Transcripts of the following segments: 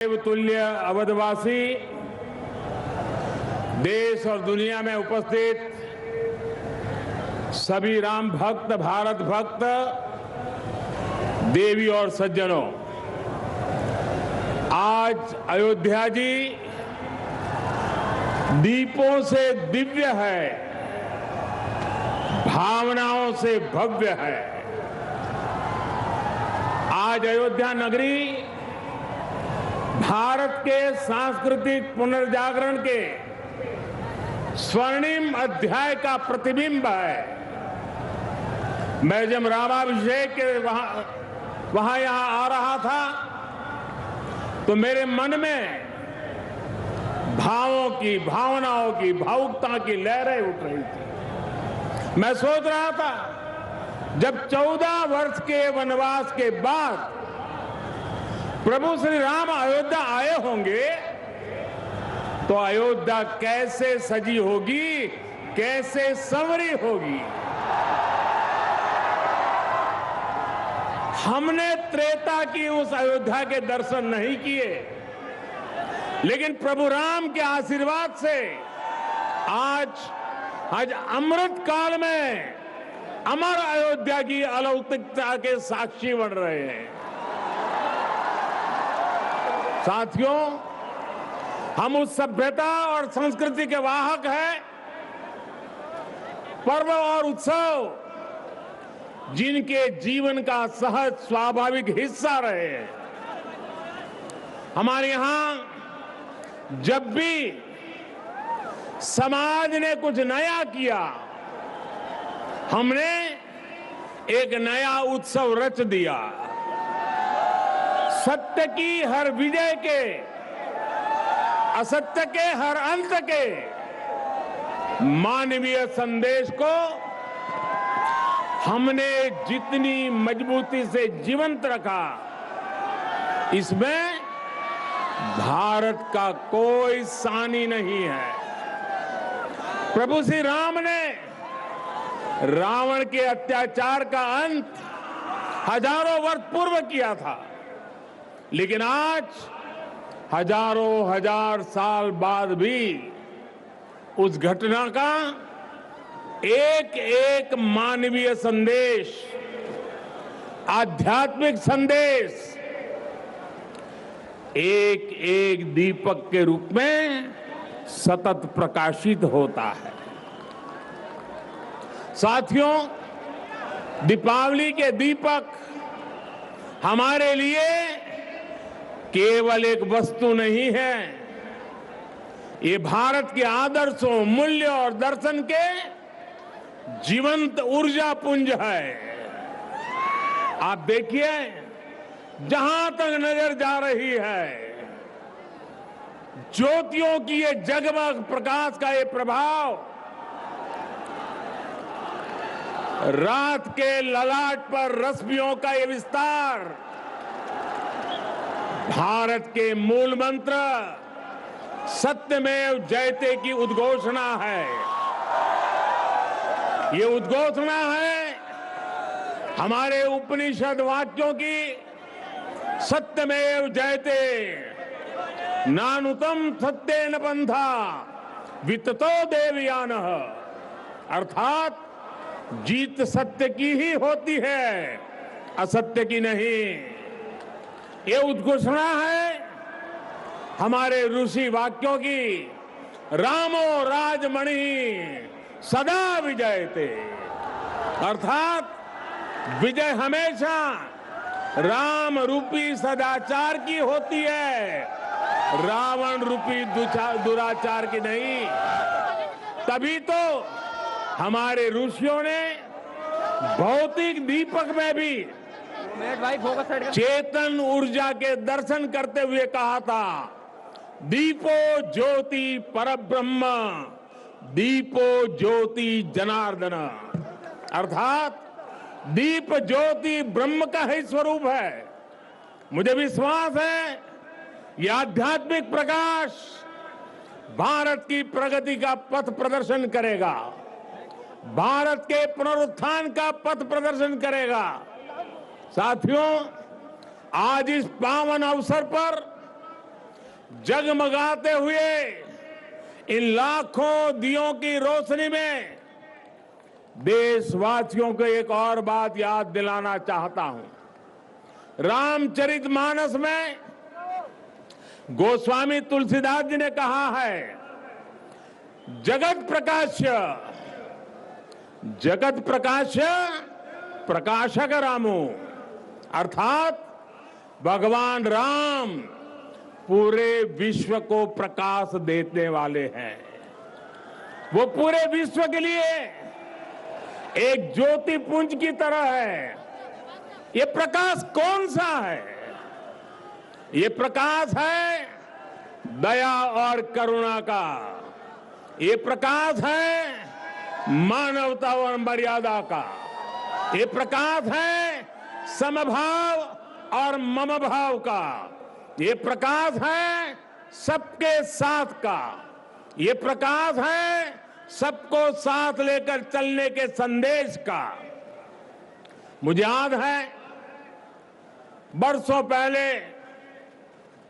देवतुल्य अवधवासी, देश और दुनिया में उपस्थित सभी राम भक्त, भारत भक्त, देवी और सज्जनों, आज अयोध्या जी दीपों से दिव्य है, भावनाओं से भव्य है। आज अयोध्या नगरी भारत के सांस्कृतिक पुनर्जागरण के स्वर्णिम अध्याय का प्रतिबिंब है। मैं जब रामाभिषेक के वहां यहां आ रहा था तो मेरे मन में भावों की, भावनाओं की, भावुकता की लहरें उठ रही थी। मैं सोच रहा था जब 14 वर्ष के वनवास के बाद प्रभु श्री राम अयोध्या आए होंगे तो अयोध्या कैसे सजी होगी, कैसे संवरी होगी। हमने त्रेता की उस अयोध्या के दर्शन नहीं किए, लेकिन प्रभु राम के आशीर्वाद से आज अमृत काल में अमर अयोध्या की अलौकिकता के साक्षी बन रहे हैं। साथियों, हम उस सभ्यता और संस्कृति के वाहक हैं। पर्व और उत्सव जिनके जीवन का सहज स्वाभाविक हिस्सा रहे हैं। हमारे यहां जब भी समाज ने कुछ नया किया, हमने एक नया उत्सव रच दिया। सत्य की हर विजय के, असत्य के हर अंत के मानवीय संदेश को हमने जितनी मजबूती से जीवंत रखा, इसमें भारत का कोई सानी नहीं है। प्रभु श्री राम ने रावण के अत्याचार का अंत हजारों वर्ष पूर्व किया था, लेकिन आज हजारों हजार साल बाद भी उस घटना का एक एक मानवीय संदेश, आध्यात्मिक संदेश एक एक दीपक के रूप में सतत प्रकाशित होता है। साथियों, दीपावली के दीपक हमारे लिए केवल एक वस्तु नहीं है, ये भारत के आदर्शों, मूल्य और दर्शन के जीवंत ऊर्जा पुंज है। आप देखिए, जहां तक नजर जा रही है, ज्योतियों की ये जगमग प्रकाश का ये प्रभाव रात के ललाट पर रश्मियों का ये विस्तार भारत के मूल मंत्र सत्यमेव जयते की उद्घोषणा है। ये उद्घोषणा है हमारे उपनिषद वाक्यों की, सत्यमेव जयते, नानुतम सत्येन पंथा विततो देवयानः, अर्थात जीत सत्य की ही होती है, असत्य की नहीं। ये उद्घोषणा है हमारे ऋषि वाक्यों की, रामो राजमणि सदा विजयते, अर्थात विजय हमेशा राम रूपी सदाचार की होती है, रावण रूपी दुराचार की नहीं। तभी तो हमारे ऋषियों ने भौतिक दीपक में भी चेतन ऊर्जा के दर्शन करते हुए कहा था, दीपो ज्योति परब्रह्म, दीपो ज्योति जनार्दन, अर्थात दीप ज्योति ब्रह्म का ही स्वरूप है। मुझे विश्वास है यह आध्यात्मिक प्रकाश भारत की प्रगति का पथ प्रदर्शन करेगा, भारत के पुनरुत्थान का पथ प्रदर्शन करेगा। साथियों, आज इस पावन अवसर पर जगमगाते हुए इन लाखों दियों की रोशनी में देशवासियों को एक और बात याद दिलाना चाहता हूं। रामचरितमानस में गोस्वामी तुलसीदास जी ने कहा है, जगत प्रकाश्य प्रकाशक रामो, अर्थात भगवान राम पूरे विश्व को प्रकाश देने वाले हैं। वो पूरे विश्व के लिए एक ज्योति पुंज की तरह है। ये प्रकाश कौन सा है? ये प्रकाश है दया और करुणा का। ये प्रकाश है मानवता और मर्यादा का। ये प्रकाश है समभाव और मम भाव का। ये प्रकाश है सबके साथ का। ये प्रकाश है सबको साथ लेकर चलने के संदेश का। मुझे याद है बरसों पहले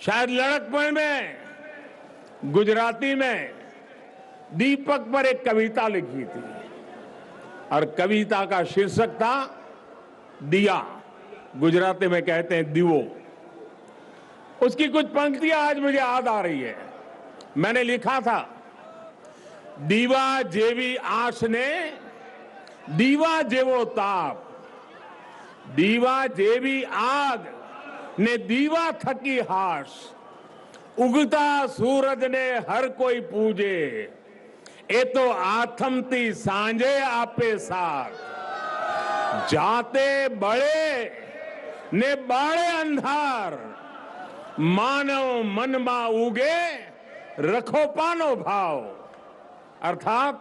शायद लड़कपन में गुजराती में दीपक पर एक कविता लिखी थी और कविता का शीर्षक था दिया। गुजराती में कहते हैं दीवो। उसकी कुछ पंक्तियां आज मुझे याद आ रही है। मैंने लिखा था, दीवा जेवी आश ने दीवा जेवो ताप, दीवा जेवी आग ने दीवा थकी हाश, उगता सूरज ने हर कोई पूजे, ए तो आथमती सांझे आपे साथ, जाते बड़े ने बाड़े अंधार, मानव मन मा उगे रखो पानो भाव। अर्थात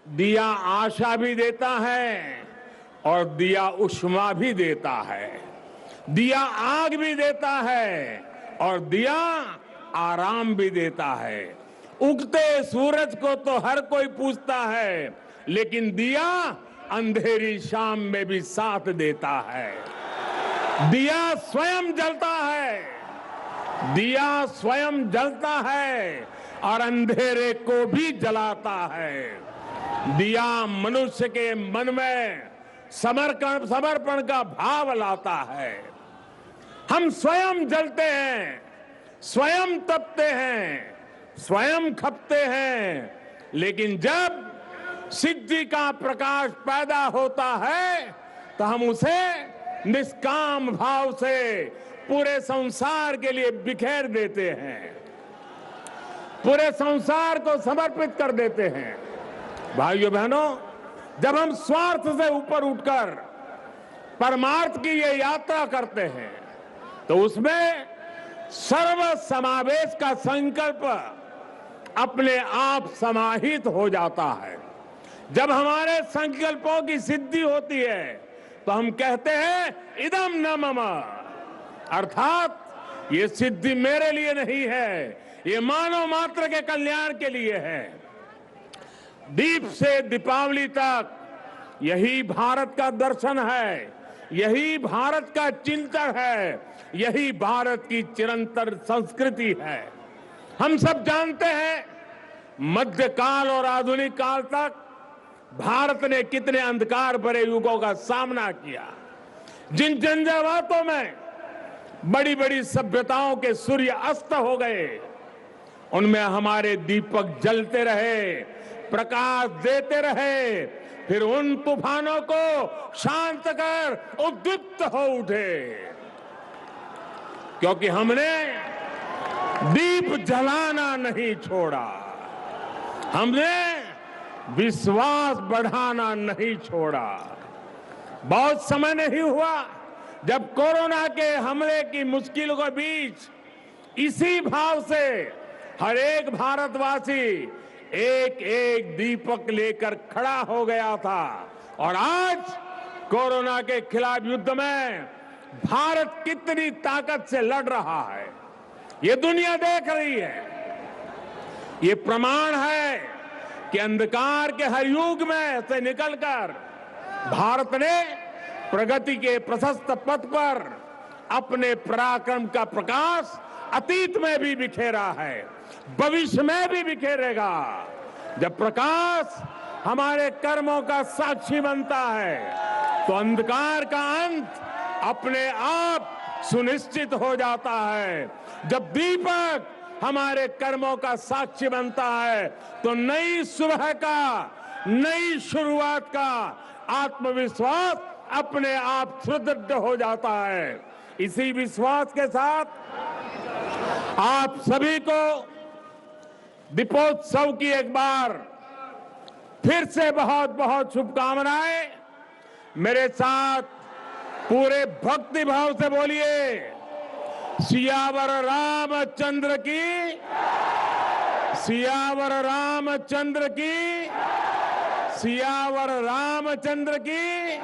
दिया आशा भी देता है और दिया उष्मा भी देता है, दिया आग भी देता है और दिया आराम भी देता है। उगते सूरज को तो हर कोई पूछता है, लेकिन दिया अंधेरी शाम में भी साथ देता है। दिया स्वयं जलता है, दिया स्वयं जलता है और अंधेरे को भी जलाता है। दिया मनुष्य के मन में समर्पण का भाव लाता है। हम स्वयं जलते हैं, स्वयं तपते हैं, स्वयं खपते हैं, लेकिन जब सिद्धि का प्रकाश पैदा होता है तो हम उसे निष्काम भाव से पूरे संसार के लिए बिखेर देते हैं, पूरे संसार को समर्पित कर देते हैं। भाइयों बहनों, जब हम स्वार्थ से ऊपर उठकर परमार्थ की ये यात्रा करते हैं तो उसमें सर्व समावेश का संकल्प अपने आप समाहित हो जाता है। जब हमारे संकल्पों की सिद्धि होती है तो हम कहते हैं इदम न मम, अर्थात ये सिद्धि मेरे लिए नहीं है, ये मानव मात्र के कल्याण के लिए है। दीप से दीपावली तक यही भारत का दर्शन है, यही भारत का चिंतन है, यही भारत की चिरंतन संस्कृति है। हम सब जानते हैं मध्यकाल और आधुनिक काल तक भारत ने कितने अंधकार भरे युगों का सामना किया। जिन झंझावातों में बड़ी बड़ी सभ्यताओं के सूर्य अस्त हो गए, उनमें हमारे दीपक जलते रहे, प्रकाश देते रहे, फिर उन तूफानों को शांत कर उद्दीप्त हो उठे, क्योंकि हमने दीप जलाना नहीं छोड़ा, हमने विश्वास बढ़ाना नहीं छोड़ा। बहुत समय नहीं हुआ जब कोरोना के हमले की मुश्किलों के बीच इसी भाव से हर एक भारतवासी एक एक दीपक लेकर खड़ा हो गया था। और आज कोरोना के खिलाफ युद्ध में भारत कितनी ताकत से लड़ रहा है, ये दुनिया देख रही है। ये प्रमाण है कि अंधकार के हर युग में से निकलकर भारत ने प्रगति के प्रशस्त पथ पर अपने पराक्रम का प्रकाश अतीत में भी बिखेरा है, भविष्य में भी बिखेरेगा। जब प्रकाश हमारे कर्मों का साक्षी बनता है तो अंधकार का अंत अपने आप सुनिश्चित हो जाता है। जब दीपक हमारे कर्मों का साक्षी बनता है तो नई सुबह का, नई शुरुआत का आत्मविश्वास अपने आप सुदृढ़ हो जाता है। इसी विश्वास के साथ आप सभी को दीपोत्सव की एक बार फिर से बहुत बहुत शुभकामनाएं। मेरे साथ पूरे भक्ति भाव से बोलिए, सियावर रामचंद्र की, सियावर रामचंद्र की, सियावर रामचंद्र की।